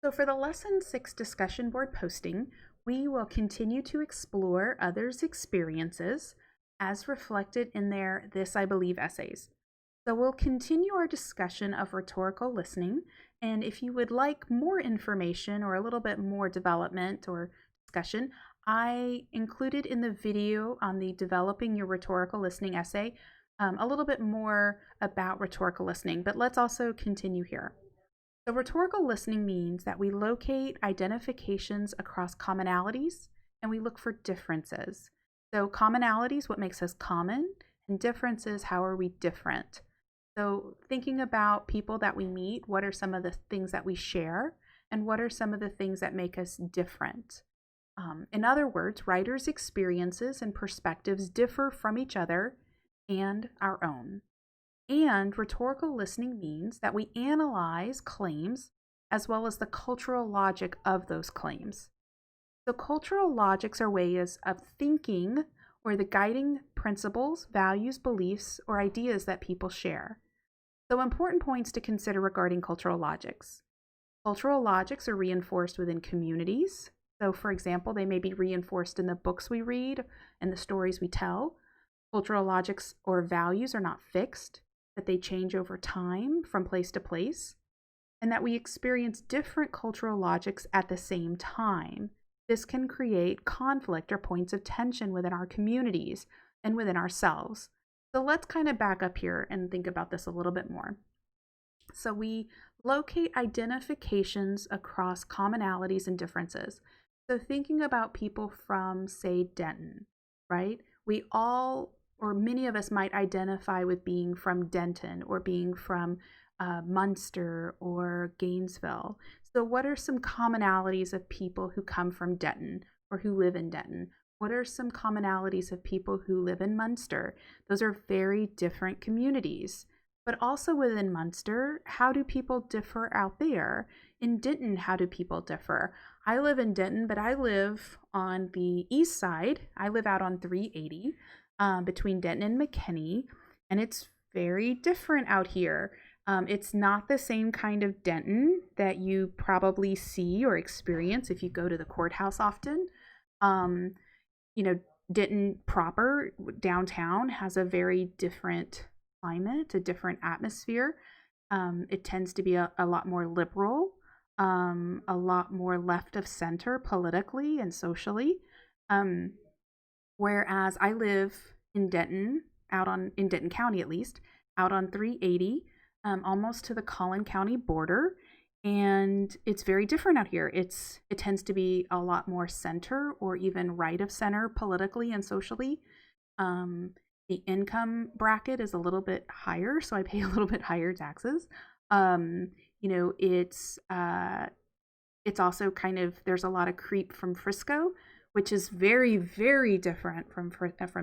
So for the Lesson 6 discussion board posting, we will continue to explore others' experiences as reflected in their This I Believe essays. So we'll continue our discussion of rhetorical listening, and if you would like more information or a little bit more development or discussion, I included in the video on the Developing Your Rhetorical Listening essay a little bit more about rhetorical listening, but let's also continue here. So, rhetorical listening means that we locate identifications across commonalities and we look for differences. So, commonalities, what makes us common, and differences, how are we different? So, thinking about people that we meet, what are some of the things that we share, and what are some of the things that make us different? In other words, writers' experiences and perspectives differ from each other and our own. And rhetorical listening means that we analyze claims as well as the cultural logic of those claims. So, cultural logics are ways of thinking or the guiding principles, values, beliefs, or ideas that people share. So, important points to consider regarding cultural logics. Cultural logics are reinforced within communities. So, for example, they may be reinforced in the books we read and the stories we tell. Cultural logics or values are not fixed, that they change over time from place to place, and that we experience different cultural logics at the same time. This can create conflict or points of tension within our communities and within ourselves. So let's kind of back up here and think about this a little bit more. So we locate identifications across commonalities and differences. So thinking about people from, say, Denton, right? We all, or many of us, might identify with being from Denton or being from Munster or Gainesville. So, what are some commonalities of people who come from Denton or who live in Denton? What are some commonalities of people who live in Munster? Those are very different communities. But also within Munster, how do people differ out there? In Denton, how do people differ? I live in Denton, but I live on the east side. I live out on 380 between Denton and McKinney, and it's very different out here. It's not the same kind of Denton that you probably see or experience if you go to the courthouse often. Um, you know, Denton proper, downtown, has a very different climate, a different atmosphere. It tends to be a lot more liberal, a lot more left of center politically and socially. Um, Whereas I live in Denton, in Denton County at least, out on 380, almost to the Collin County border, and it's very different out here. It tends to be a lot more center or even right of center politically and socially. Um, the income bracket is a little bit higher, so I pay a little bit higher taxes. Um, you know, it's also kind of, there's a lot of creep from Frisco, which is very, very different from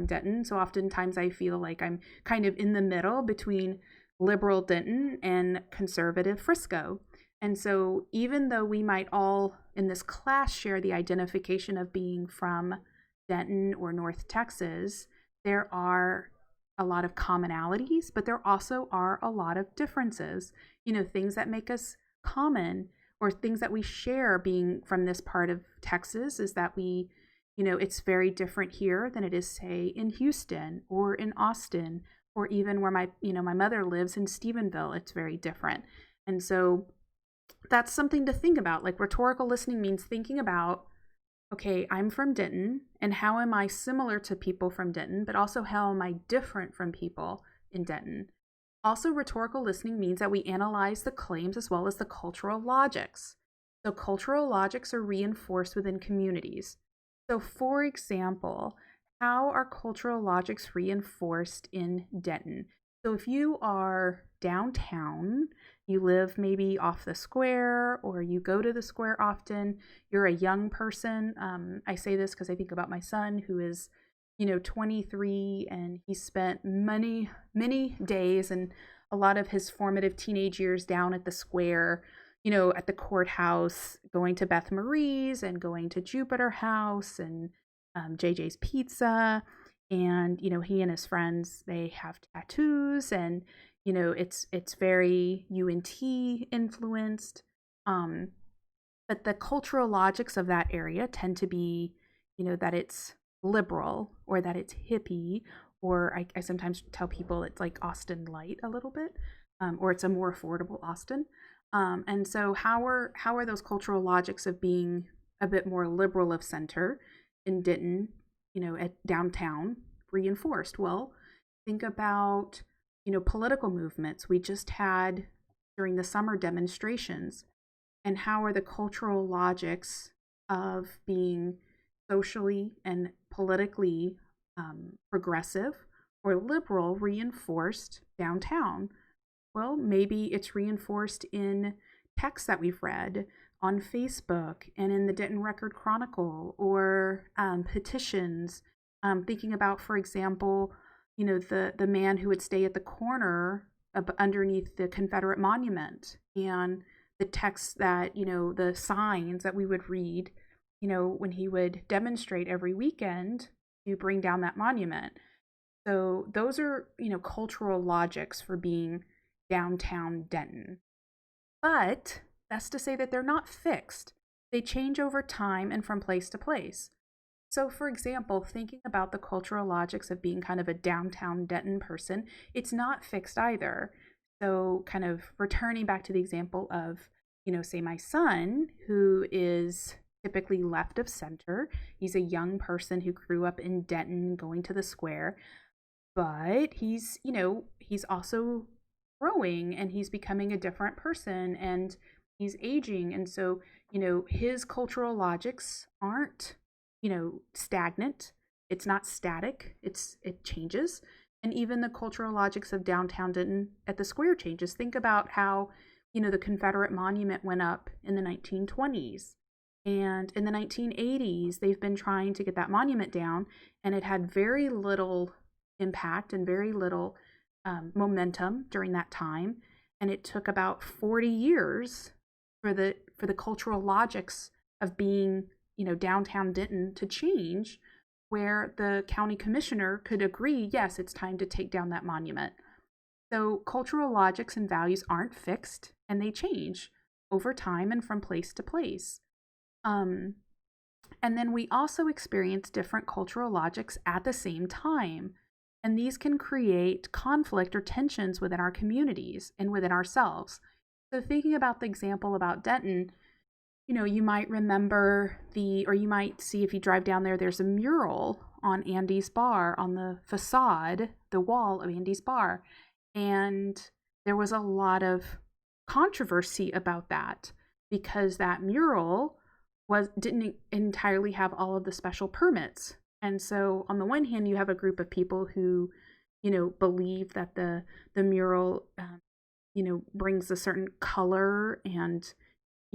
Denton. So oftentimes I feel like I'm kind of in the middle between liberal Denton and conservative Frisco. And so even though we might all in this class share the identification of being from Denton or North Texas, there are a lot of commonalities, but there also are a lot of differences. You know, things that make us common or things that we share being from this part of Texas is that it's very different here than it is, say, in Houston or in Austin, or even where my mother lives in Stephenville. It's very different. And so that's something to think about. Like, rhetorical listening means thinking about, okay, I'm from Denton, and how am I similar to people from Denton, but also how am I different from people in Denton? Also, rhetorical listening means that we analyze the claims as well as the cultural logics. So, cultural logics are reinforced within communities. So, for example, how are cultural logics reinforced in Denton? So, if you are downtown, you live maybe off the square, or you go to the square often, you're a young person. I say this because I think about my son who is 23, and he spent many, many days and a lot of his formative teenage years down at the square, at the courthouse, going to Beth Marie's and going to Jupiter House and JJ's Pizza. And, he and his friends, they have tattoos, and, it's very UNT influenced. Um, But the cultural logics of that area tend to be, that it's liberal or that it's hippie, or I sometimes tell people it's like Austin light a little bit, or it's a more affordable Austin. And so how are those cultural logics of being a bit more liberal of center in Denton, at downtown reinforced? Well, think about, political movements. We just had during the summer demonstrations, and how are the cultural logics of being socially and politically progressive or liberal reinforced downtown? Well, maybe it's reinforced in texts that we've read on Facebook and in the Denton Record Chronicle, or petitions. Thinking about, for example, the man who would stay at the corner underneath the Confederate monument, and the texts that, the signs that we would read, when he would demonstrate every weekend to bring down that monument. So those are, cultural logics for being downtown Denton. But that's to say that they're not fixed. They change over time and from place to place. So, for example, thinking about the cultural logics of being kind of a downtown Denton person, it's not fixed either. So, kind of returning back to the example of, say my son, who is typically left of center. He's a young person who grew up in Denton going to the square, but he's also growing and he's becoming a different person and he's aging. And so, his cultural logics aren't, stagnant. It's not static. It changes. And even the cultural logics of downtown Denton at the square changes. Think about how, the Confederate monument went up in the 1920s. And in the 1980s, they've been trying to get that monument down, and it had very little impact and very little momentum during that time. And it took about 40 years for the cultural logics of being, downtown Denton to change, where the county commissioner could agree, yes, it's time to take down that monument. So cultural logics and values aren't fixed, and they change over time and from place to place. And then we also experience different cultural logics at the same time. And these can create conflict or tensions within our communities and within ourselves. So thinking about the example about Denton, you might remember or you might see if you drive down there, there's a mural on Andy's Bar, on the facade, the wall of Andy's Bar. And there was a lot of controversy about that because that mural didn't entirely have all of the special permits. And so on the one hand, you have a group of people who, believe that the mural, brings a certain color and,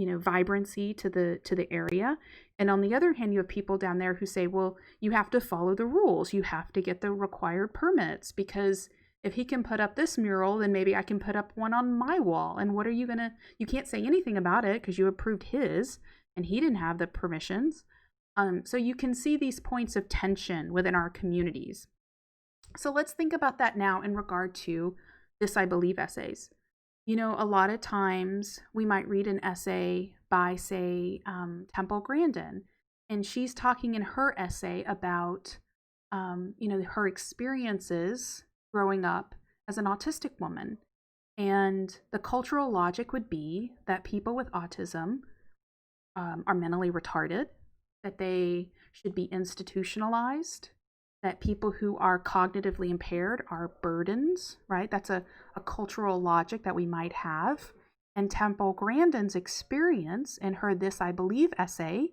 vibrancy to the area. And on the other hand, you have people down there who say, well, you have to follow the rules. You have to get the required permits, because if he can put up this mural, then maybe I can put up one on my wall. And what are you you can't say anything about it because you approved his and he didn't have the permissions. So you can see these points of tension within our communities. So let's think about that now in regard to This I Believe essays. A lot of times we might read an essay by, say, Temple Grandin, and she's talking in her essay about, her experiences growing up as an autistic woman. And the cultural logic would be that people with autism are mentally retarded, that they should be institutionalized, that people who are cognitively impaired are burdens, right? That's a cultural logic that we might have. And Temple Grandin's experience in her This I Believe essay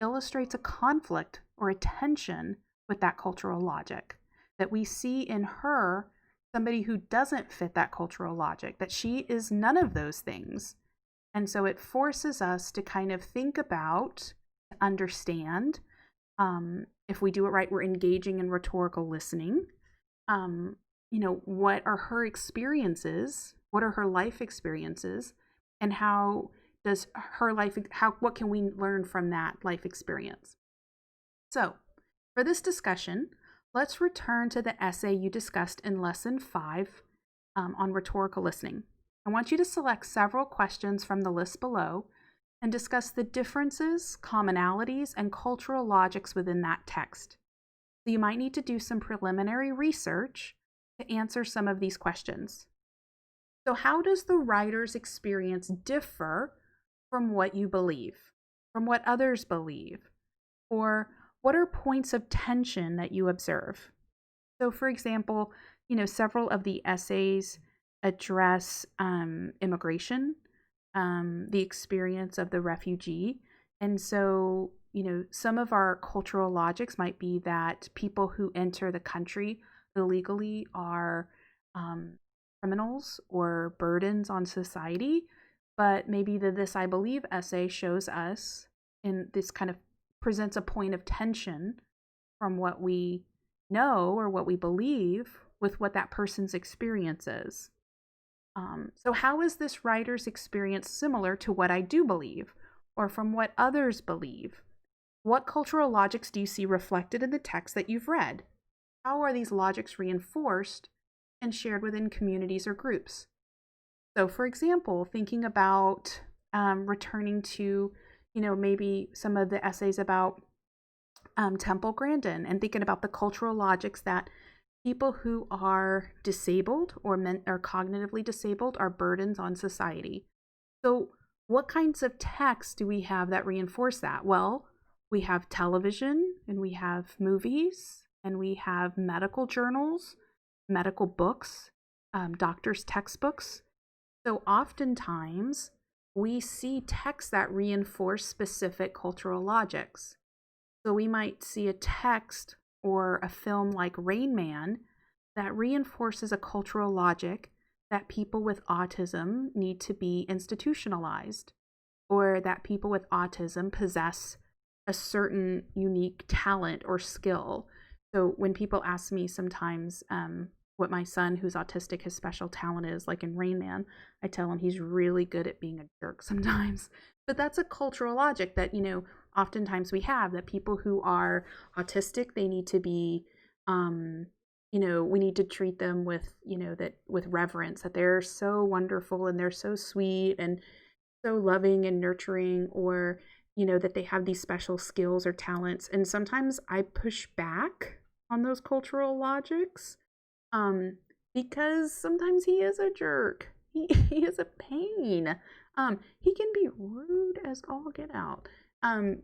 illustrates a conflict or a tension with that cultural logic, that we see in her somebody who doesn't fit that cultural logic, that she is none of those things. And so it forces us to kind of think about, understand, if we do it right, we're engaging in rhetorical listening. What are her experiences? What are her life experiences? And how does her life, what can we learn from that life experience? So for this discussion, let's return to the essay you discussed in lesson 5 on rhetorical listening. I want you to select several questions from the list below and discuss the differences, commonalities, and cultural logics within that text. So you might need to do some preliminary research to answer some of these questions. So how does the writer's experience differ from what you believe, from what others believe? Or what are points of tension that you observe? So for example, several of the essays address immigration, the experience of the refugee. And so, some of our cultural logics might be that people who enter the country illegally are criminals or burdens on society. But maybe the This I Believe essay shows us, and this kind of presents a point of tension from what we know or what we believe with what that person's experience is. So how is this writer's experience similar to what I do believe or from what others believe? What cultural logics do you see reflected in the text that you've read? How are these logics reinforced and shared within communities or groups? So for example, thinking about returning to, maybe some of the essays about Temple Grandin and thinking about the cultural logics that people who are disabled or cognitively disabled are burdens on society. So what kinds of texts do we have that reinforce that? Well, we have television and we have movies and we have medical journals, medical books, doctors' textbooks. So oftentimes we see texts that reinforce specific cultural logics. So we might see a text or a film like Rain Man that reinforces a cultural logic that people with autism need to be institutionalized, or that people with autism possess a certain unique talent or skill. So when people ask me sometimes what my son who's autistic, his special talent is, like in Rain Man, I tell him he's really good at being a jerk sometimes. But that's a cultural logic that, oftentimes we have, that people who are autistic, they need to be, we need to treat them with, with reverence, that they're so wonderful and they're so sweet and so loving and nurturing, or, that they have these special skills or talents. And sometimes I push back on those cultural logics because sometimes he is a jerk. He is a pain. He can be rude as all get out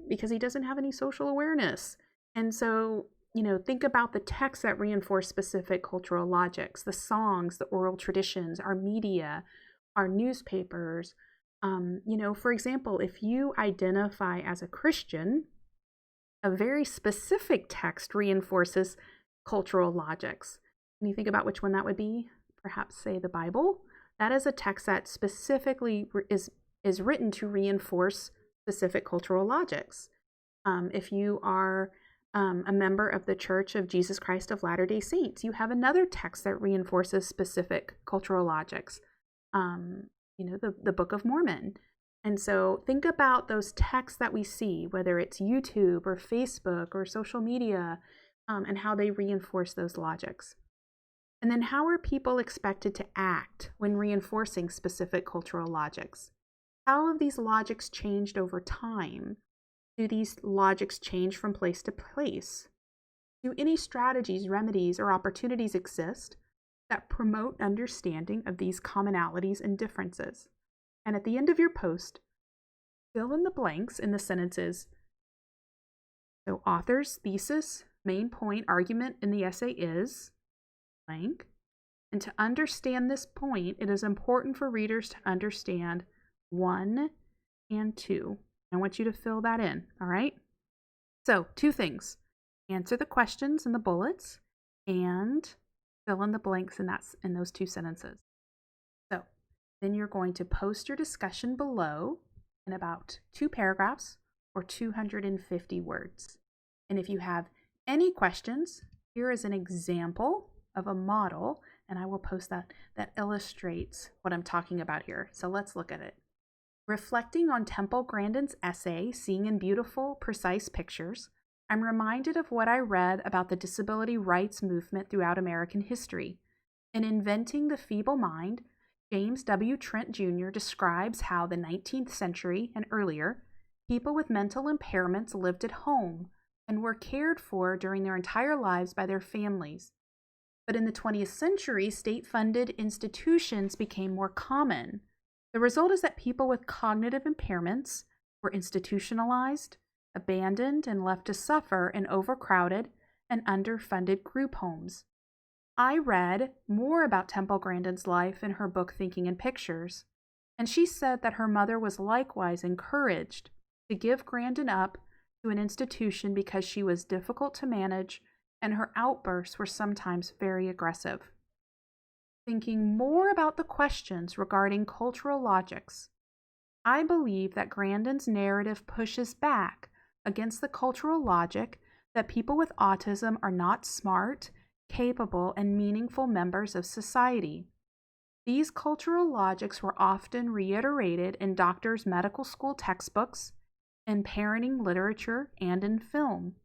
because he doesn't have any social awareness. And so, think about the texts that reinforce specific cultural logics, the songs, the oral traditions, our media, our newspapers. For example, if you identify as a Christian, a very specific text reinforces cultural logics. Can you think about which one that would be? Perhaps say the Bible. That is a text that specifically is written to reinforce specific cultural logics. If you are a member of the Church of Jesus Christ of Latter-day Saints, you have another text that reinforces specific cultural logics. The Book of Mormon. And so think about those texts that we see, whether it's YouTube or Facebook or social media, and how they reinforce those logics. And then how are people expected to act when reinforcing specific cultural logics? How have these logics changed over time? Do these logics change from place to place? Do any strategies, remedies, or opportunities exist that promote understanding of these commonalities and differences? And at the end of your post, fill in the blanks in the sentences. So author's thesis, main point, argument in the essay is blank. And to understand this point, it is important for readers to understand 1 and 2. I want you to fill that in, all right? So 2 things. Answer the questions in the bullets and fill in the blanks in those 2 sentences. So then you're going to post your discussion below in about 2 paragraphs or 250 words. And if you have any questions, here is an example of a model, and I will post that illustrates what I'm talking about here. So let's look at it. Reflecting on Temple Grandin's essay, Seeing in Beautiful, Precise Pictures, I'm reminded of what I read about the disability rights movement throughout American history. In Inventing the Feeble Mind, James W. Trent Jr. describes how the 19th century and earlier, people with mental impairments lived at home and were cared for during their entire lives by their families. But in the 20th century, state-funded institutions became more common. The result is that people with cognitive impairments were institutionalized, abandoned, and left to suffer in overcrowded and underfunded group homes. I read more about Temple Grandin's life in her book Thinking in Pictures, and she said that her mother was likewise encouraged to give Grandin up to an institution because she was difficult to manage and her outbursts were sometimes very aggressive. Thinking more about the questions regarding cultural logics, I believe that Grandin's narrative pushes back against the cultural logic that people with autism are not smart, capable, and meaningful members of society. These cultural logics were often reiterated in doctors' medical school textbooks, in parenting literature, and in film.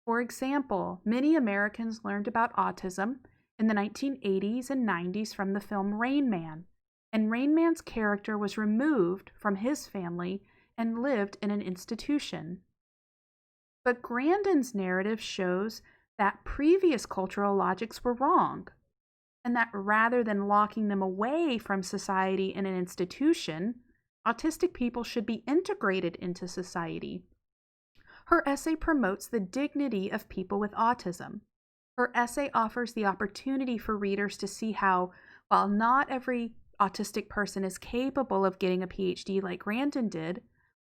For example, many Americans learned about autism in the 1980s and 90s from the film Rain Man, and Rain Man's character was removed from his family and lived in an institution. But Grandin's narrative shows that previous cultural logics were wrong, and that rather than locking them away from society in an institution, autistic people should be integrated into society. Her essay promotes the dignity of people with autism. Her essay offers the opportunity for readers to see how, while not every autistic person is capable of getting a PhD like Grandin did,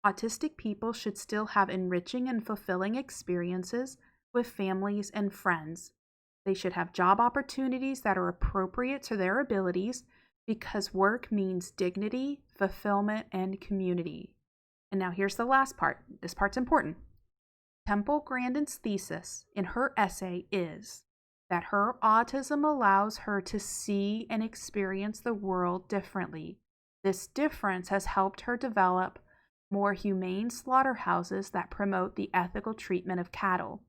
autistic people should still have enriching and fulfilling experiences with families and friends. They should have job opportunities that are appropriate to their abilities because work means dignity, fulfillment, and community. And now here's the last part. This part's important. Temple Grandin's thesis in her essay is that her autism allows her to see and experience the world differently. This difference has helped her develop more humane slaughterhouses that promote the ethical treatment of cattle.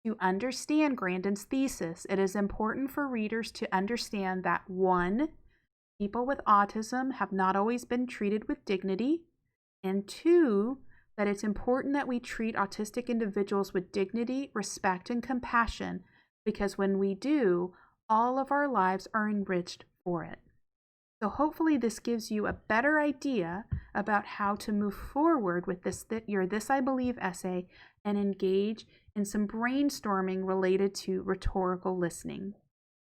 To understand Grandin's thesis, it is important for readers to understand that 1. People with autism have not always been treated with dignity, and 2. That it's important that we treat autistic individuals with dignity, respect, and compassion, because when we do, all of our lives are enriched for it. So hopefully this gives you a better idea about how to move forward with your This I Believe essay and engage in some brainstorming related to rhetorical listening.